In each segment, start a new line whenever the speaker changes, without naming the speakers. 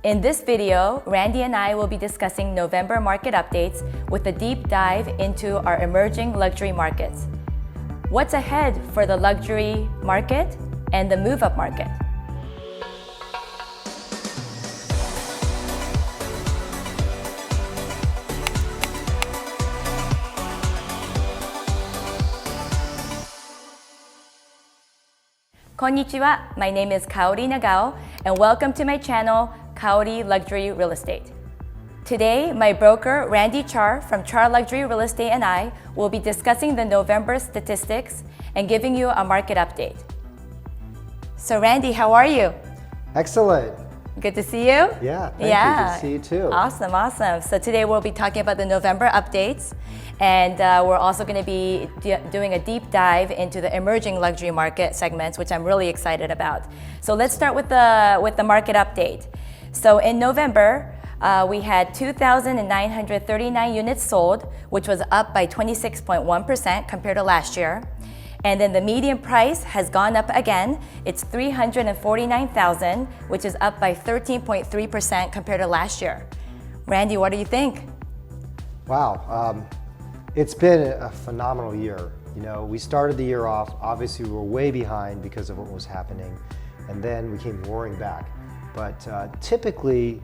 In this video, Randy and I will be discussing November market updates with a deep dive into our emerging luxury markets. What's ahead for the luxury market and the move-up market? Konnichiwa, my name is Kaori Nagao, and welcome to my channel, Kaori Luxury Real Estate. Today, my broker, Randy Char from Char Luxury Real Estate and I will be discussing the November statistics and giving you a market update. So Randy, how are you?
Excellent.
Good to see you?
Yeah, thank you. Good to see you too.
Awesome. So today we'll be talking about the November updates, and we're also going to be doing a deep dive into the emerging luxury market segments, which I'm really excited about. So let's start with the market update. So in November, we had 2,939 units sold, which was up by 26.1% compared to last year. And then the median price has gone up again. It's $349,000, which is up by 13.3% compared to last year. Randy, what do you think?
Wow, it's been a phenomenal year. You know, we started the year off, obviously we were way behind because of what was happening, and then we came roaring back. But typically,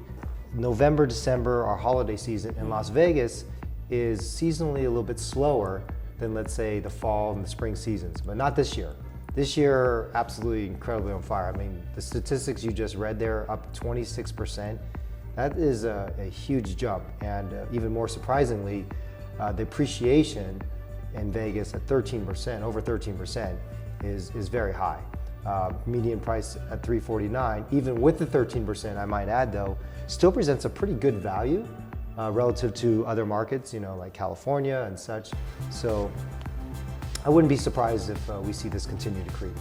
November, December, our holiday season in Las Vegas is seasonally a little bit slower than, let's say, the fall and the spring seasons, but not this year. This year, absolutely incredibly on fire. I mean, the statistics you just read there, up 26%. That is a huge jump, and even more surprisingly, the appreciation in Vegas at 13%, over 13%, is very high. Median price at $349, even with the 13%, I might add though, still presents a pretty good value relative to other markets, you know, like California and such. So I wouldn't be surprised if we see this continue to creep.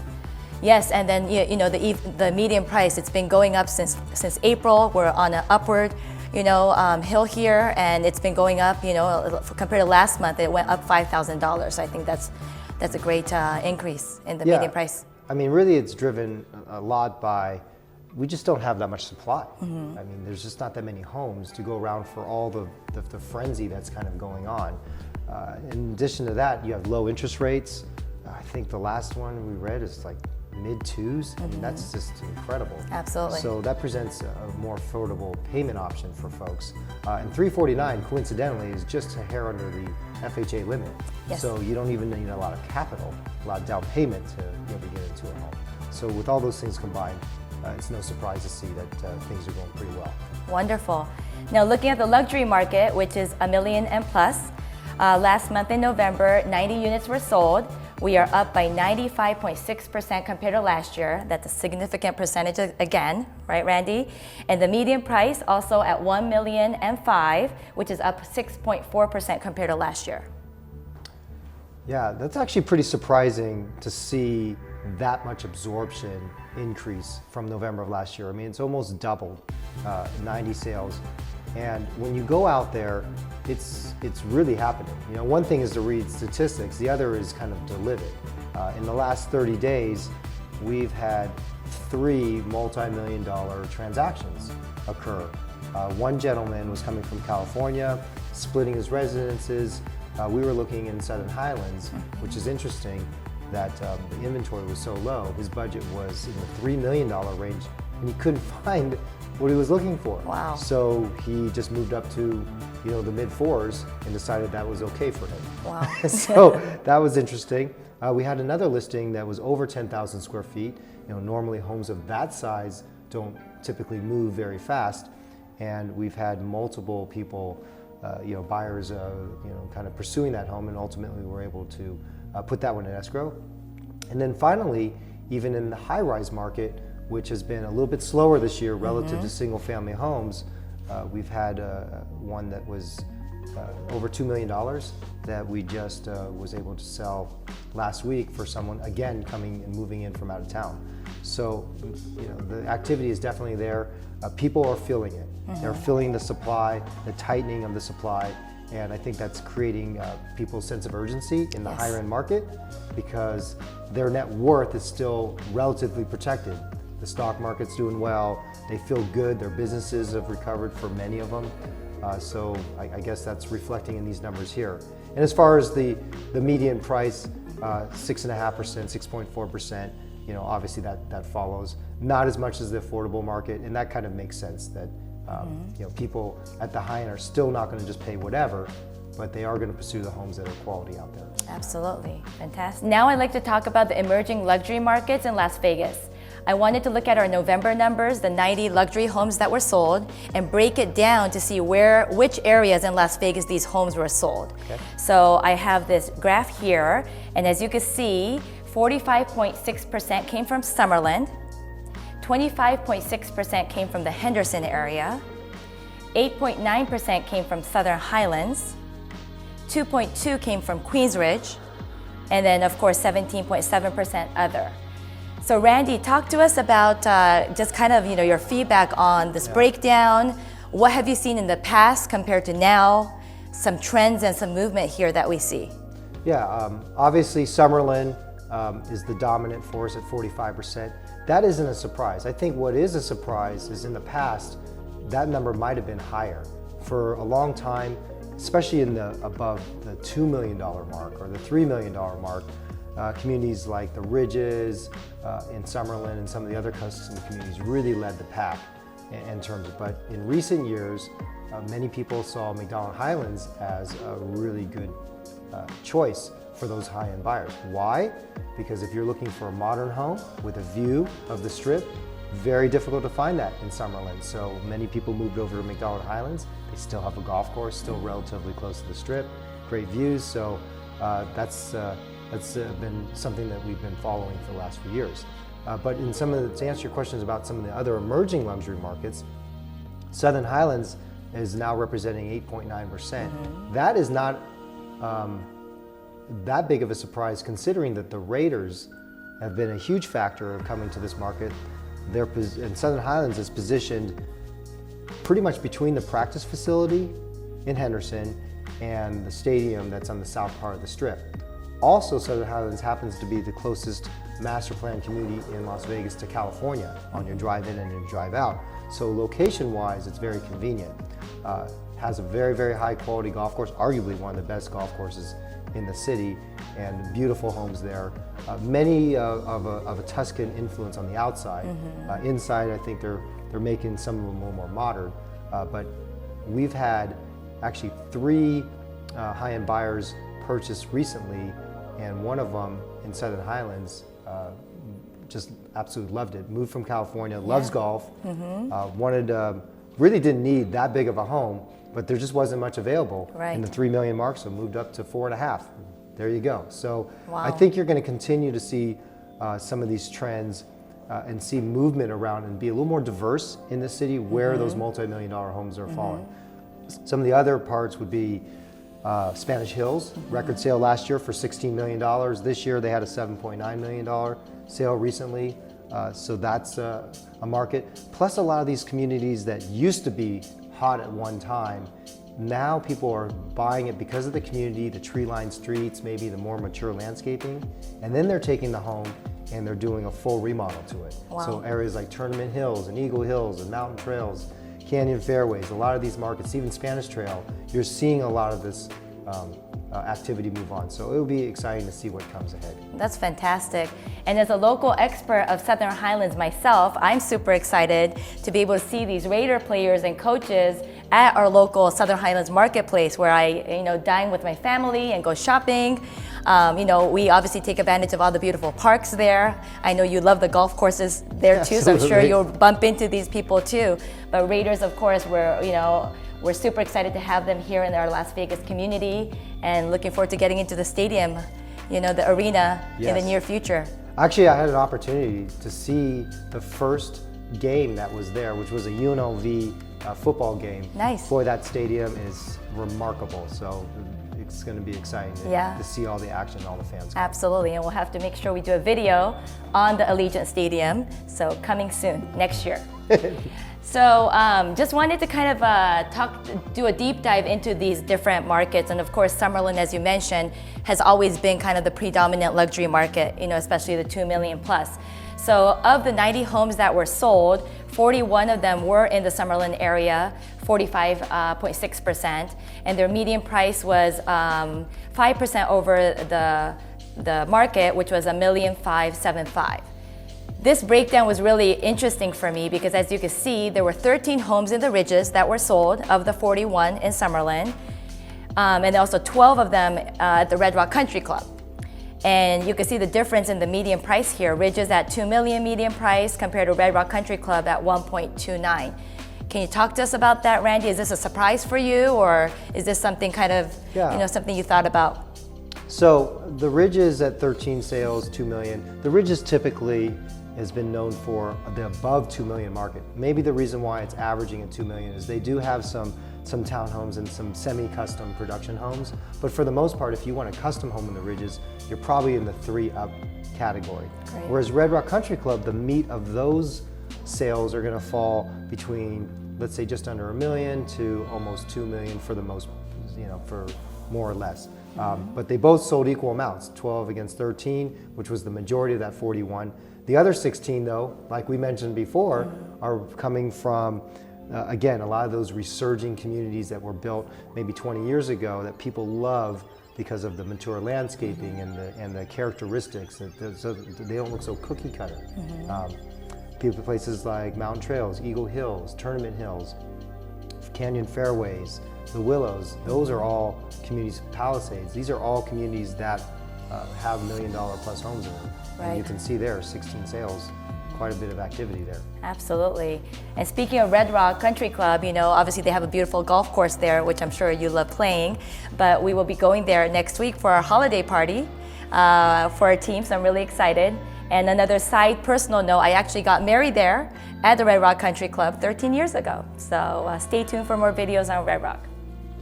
Yes, and then you know the median price, it's been going up since April. We're on an upward, hill here, and it's been going up. You know, compared to last month, it went up $5,000. So I think that's a great increase in the median price.
I mean, really, it's driven a lot by, we just don't have that much supply.
Mm-hmm.
I mean, there's just not that many homes to go around for all the frenzy that's kind of going on. In addition to that, you have low interest rates. I think the last one we read is like mid-twos. I mean, that's just incredible.
Absolutely.
So that presents a more affordable payment option for folks. And $349, coincidentally, is just a hair under the FHA limit.
Yes.
So you don't even need a lot of capital, a lot of down payment to be able to get into a home. So with all those things combined, it's no surprise to see that things are going pretty well.
Wonderful. Now looking at the luxury market, which is $1 million and plus, last month in November, 90 units were sold. We are up by 95.6% compared to last year. That's a significant percentage again, right, Randy? And the median price also at $1 million and $5, which is up 6.4% compared to last year.
Yeah, that's actually pretty surprising to see that much absorption increase from November of last year. I mean, it's almost doubled, 90 sales. And when you go out there, it's really happening. You know, one thing is to read statistics, the other is kind of to live it. In the last 30 days, we've had 3 multi-million-dollar transactions occur. One gentleman was coming from California, splitting his residences. We were looking in Southern Highlands, which is interesting that the inventory was so low. His budget was in the $3 million range, and he couldn't find what he was looking for.
Wow.
So he just moved up to, the mid-4s and decided that was okay for him.
Wow.
So that was interesting. We had another listing that was over 10,000 square feet. Normally homes of that size don't typically move very fast. And we've had multiple people, buyers, kind of pursuing that home, and ultimately we were able to put that one in escrow. And then finally, even in the high-rise market, which has been a little bit slower this year relative to single-family homes, we've had one that was over $2 million that we just was able to sell last week for someone, again, coming and moving in from out of town. So, the activity is definitely there. People are feeling it. They're feeling the supply, the tightening of the supply, and I think that's creating people's sense of urgency in the higher end market, because their net worth is still relatively protected. The stock market's doing well. They feel good. Their businesses have recovered for many of them. So I guess that's reflecting in these numbers here. And as far as the median price, 6.5%, 6.4%, obviously that follows. Not as much as the affordable market, and that kind of makes sense that people at the high end are still not going to just pay whatever, but they are going to pursue the homes that are quality out there.
Absolutely, fantastic. Now I'd like to talk about the emerging luxury markets in Las Vegas. I wanted to look at our November numbers, the 90 luxury homes that were sold, and break it down to see which areas in Las Vegas these homes were sold. Okay. So I have this graph here, and as you can see, 45.6% came from Summerlin, 25.6% came from the Henderson area, 8.9% came from Southern Highlands, 2.2% came from Queensridge, and then of course 17.7% other. So Randy, talk to us about just kind of your feedback on this breakdown. What have you seen in the past compared to now? Some trends and some movement here that we see.
Yeah, obviously Summerlin is the dominant force at 45%. That isn't a surprise. I think what is a surprise is in the past, that number might have been higher. For a long time, especially in the above the $2 million mark or the $3 million mark, communities like the Ridges in Summerlin and some of the other custom communities really led the pack in terms of, but in recent years, many people saw McDonald Highlands as a really good choice for those high-end buyers. Why? Because if you're looking for a modern home with a view of the Strip, very difficult to find that in Summerlin. So many people moved over to McDonald Highlands. They still have a golf course, still relatively close to the Strip, great views. So that's been something that we've been following for the last few years. But in to answer your questions about some of the other emerging luxury markets, Southern Highlands is now representing 8.9%. That is not that big of a surprise considering that the Raiders have been a huge factor of coming to this market. And Southern Highlands is positioned pretty much between the practice facility in Henderson and the stadium that's on the south part of the Strip. Also, Southern Highlands happens to be the closest master plan community in Las Vegas to California on your drive in and your drive out. So location-wise, it's very convenient. Has a very, very high quality golf course, arguably one of the best golf courses in the city, and beautiful homes there. Many of a Tuscan influence on the outside. Inside, I think they're making some of them a little more modern. But we've had actually 3 high-end buyers purchased recently, and one of them in Southern Highlands just absolutely loved it. Moved from California, loves golf, really didn't need that big of a home, but there just wasn't much available in the 3 million mark, so moved up to 4.5. There you go. So I think you're going to continue to see some of these trends and see movement around and be a little more diverse in the city where those multi-million-dollar homes are falling. Some of the other parts would be Spanish Hills, record sale last year for $16 million. This year they had a $7.9 million sale recently. So that's a market. Plus a lot of these communities that used to be hot at one time, now people are buying it because of the community, the tree-lined streets, maybe the more mature landscaping, and then they're taking the home and they're doing a full remodel to it. So areas like Tournament Hills and Eagle Hills and Mountain Trails, Canyon Fairways, a lot of these markets, even Spanish Trail, you're seeing a lot of this activity move on. So it'll be exciting to see what comes ahead.
That's fantastic. And as a local expert of Southern Highlands myself, I'm super excited to be able to see these Raider players and coaches at our local Southern Highlands marketplace where I dine with my family and go shopping. We obviously take advantage of all the beautiful parks there. I know you love the golf courses there too, so I'm sure you'll bump into these people too. But Raiders, of course, we're super excited to have them here in our Las Vegas community and looking forward to getting into the stadium, the arena in the near future.
Actually, I had an opportunity to see the first game that was there, which was a UNLV football game.
Nice.
For that stadium is remarkable. So it's going to be exciting to see all the action, all the fans.
Absolutely, and we'll have to make sure we do a video on the Allegiant Stadium. So coming soon, next year. So just wanted to kind of do a deep dive into these different markets. And of course, Summerlin, as you mentioned, has always been kind of the predominant luxury market, especially the 2 million plus. So of the 90 homes that were sold, 41 of them were in the Summerlin area, 45.6%, and their median price was 5% over the market, which was $1,575,000. This breakdown was really interesting for me because, as you can see, there were 13 homes in the Ridges that were sold of the 41 in Summerlin, and also 12 of them at the Red Rock Country Club. And you can see the difference in the median price here. Ridges at $2 million median price compared to Red Rock Country Club at $1.29. Can you talk to us about that, Randy? Is this a surprise for you, or is this something kind of, something you thought about?
So the Ridges at 13 sales, $2 million. The Ridges typically has been known for the above $2 million market. Maybe the reason why it's averaging at $2 million is they do have some townhomes and some semi-custom production homes, but for the most part, if you want a custom home in the Ridges, you're probably in the 3 up category.
Great.
Whereas Red Rock Country Club, the meat of those sales are gonna fall between, let's say, just under $1 million to almost $2 million for the most, for more or less. But they both sold equal amounts, 12 against 13, which was the majority of that 41. The other 16, though, like we mentioned before, are coming from, again, a lot of those resurging communities that were built maybe 20 years ago that people love because of the mature landscaping and the characteristics. They don't look so cookie cutter. Places like Mountain Trails, Eagle Hills, Tournament Hills, Canyon Fairways, the Willows, those are all communities. Palisades, these are all communities that have $1 million plus homes in them.
Right.
And you can see there, 16 sales, quite a bit of activity there.
Absolutely. And speaking of Red Rock Country Club, obviously they have a beautiful golf course there, which I'm sure you love playing, but we will be going there next week for our holiday party for our team, so I'm really excited. And another side personal note, I actually got married there at the Red Rock Country Club 13 years ago. So stay tuned for more videos on Red Rock.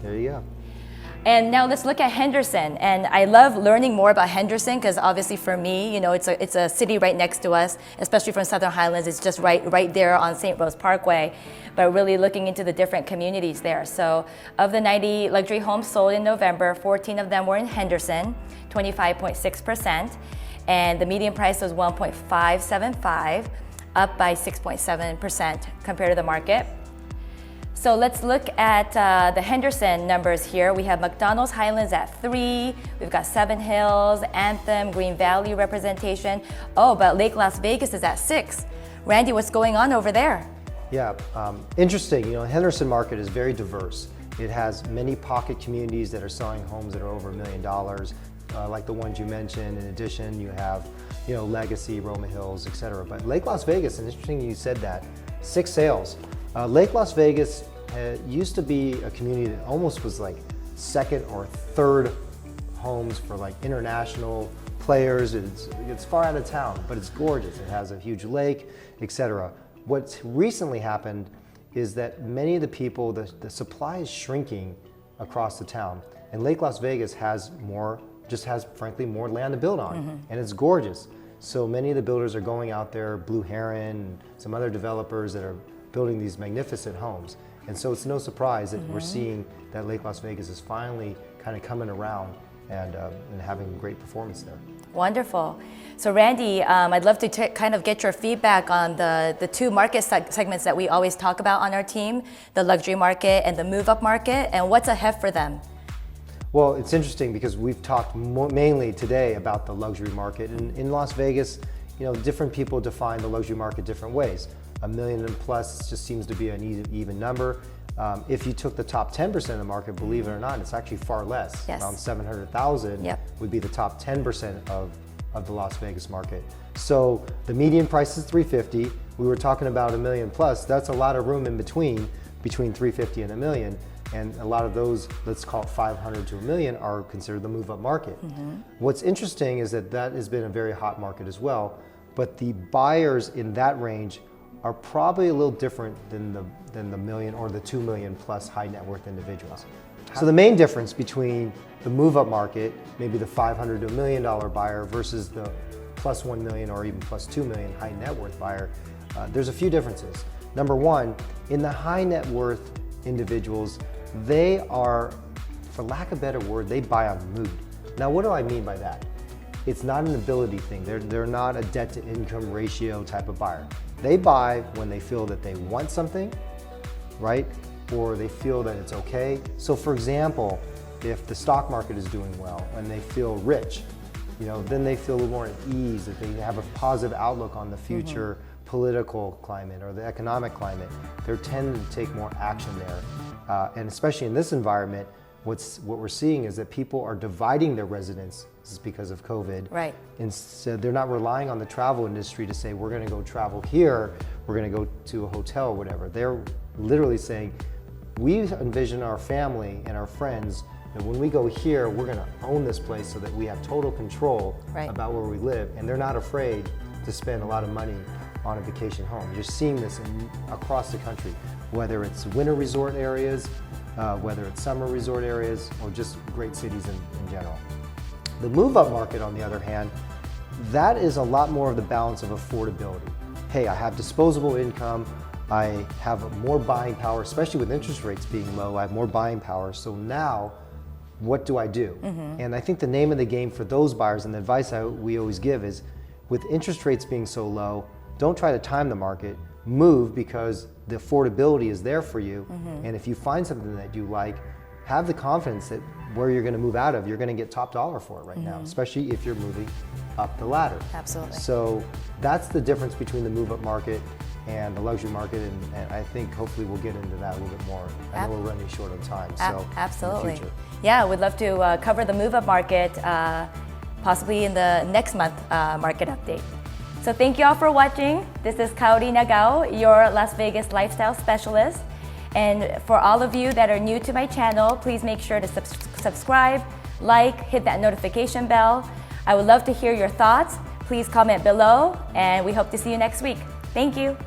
There you go.
And now let's look at Henderson. And I love learning more about Henderson because obviously for me, it's a city right next to us, especially from Southern Highlands. It's just right there on St. Rose Parkway, but really looking into the different communities there. So of the 90 luxury homes sold in November, 14 of them were in Henderson, 25.6%. And the median price was $1.575, up by 6.7% compared to the market. So let's look at the Henderson numbers here. We have McDonald's Highlands at 3, we've got Seven Hills, Anthem, Green Valley representation. Oh, but Lake Las Vegas is at 6. Randy, what's going on over there?
Yeah, interesting. Henderson market is very diverse. It has many pocket communities that are selling homes that are over $1 million, like the ones you mentioned. In addition, you have, Legacy, Roma Hills, etc. But Lake Las Vegas, and interesting you said that, 6 sales. Lake Las Vegas used to be a community that almost was like second or third homes for like international players. It's far out of town, but it's gorgeous. It has a huge lake, etc. What's recently happened is that many of the people, the supply is shrinking across the town, and Lake Las Vegas has frankly more land to build on, and it's gorgeous. So many of the builders are going out there, Blue Heron, and some other developers that are building these magnificent homes. And so it's no surprise that we're seeing that Lake Las Vegas is finally kind of coming around and having great performance there.
Wonderful. So Randy, I'd love to kind of get your feedback on the 2 market segments that we always talk about on our team, the luxury market and the move-up market, and what's ahead for them?
Well, it's interesting because we've talked mainly today about the luxury market. In Las Vegas, different people define the luxury market different ways. $1 million and plus just seems to be an even number. If you took the top 10% of the market, believe it or not, it's actually far less.
Yes.
Around 700,000 would be the top 10% of the Las Vegas market. So the median price is $350,000. We were talking about $1 million plus. That's a lot of room in between $350,000 and $1 million. And a lot of those, let's call it 500 to $1 million, are considered the move-up market. What's interesting is that has been a very hot market as well, but the buyers in that range are probably a little different than the $1 million or the $2 million plus high net worth individuals. So the main difference between the move-up market, maybe the $500 to $1 million buyer versus the plus $1 million or even plus $2 million high net worth buyer, there's a few differences. Number one, in the high net worth individuals, they are, for lack of a better word, they buy on mood. Now, what do I mean by that? it's not an ability thing. They're not a debt to income ratio type of buyer. They buy when they feel that they want something, right? Or they feel that it's okay. So for example, if the stock market is doing well and they feel rich, then they feel a little more at ease, that they have a positive outlook on the future political climate or the economic climate. They're tending to take more action there. And especially in this environment, what we're seeing is that people are dividing their residences because of COVID.
Right.
And so they're not relying on the travel industry to say, we're gonna go travel here, we're gonna go to a hotel or whatever. They're literally saying, we envision our family and our friends that when we go here, we're gonna own this place so that we have total control about where we live. And they're not afraid to spend a lot of money on a vacation home. You're seeing this across the country, whether it's winter resort areas, whether it's summer resort areas, or just great cities in general. The move-up market, on the other hand, that is a lot more of the balance of affordability. Hey, I have disposable income, I have more buying power, especially with interest rates being low, I have more buying power, so now, what do I do? And I think the name of the game for those buyers, and the advice we always give is, with interest rates being so low, don't try to time the market, move because the affordability is there for you. And if you find something that you like, have the confidence that where you're gonna move out of, you're gonna get top dollar for it right now, especially if you're moving up the ladder.
Absolutely.
So that's the difference between the move-up market and the luxury market, and I think hopefully we'll get into that a little bit more. I know we're running short on time, so
absolutely.
in the future.
Yeah, we'd love to cover the move-up market possibly in the next month market update. So thank you all for watching. This is Kaori Nagao, your Las Vegas lifestyle specialist. And for all of you that are new to my channel, please make sure to subscribe, like, hit that notification bell. I would love to hear your thoughts. Please comment below, and we hope to see you next week. Thank you.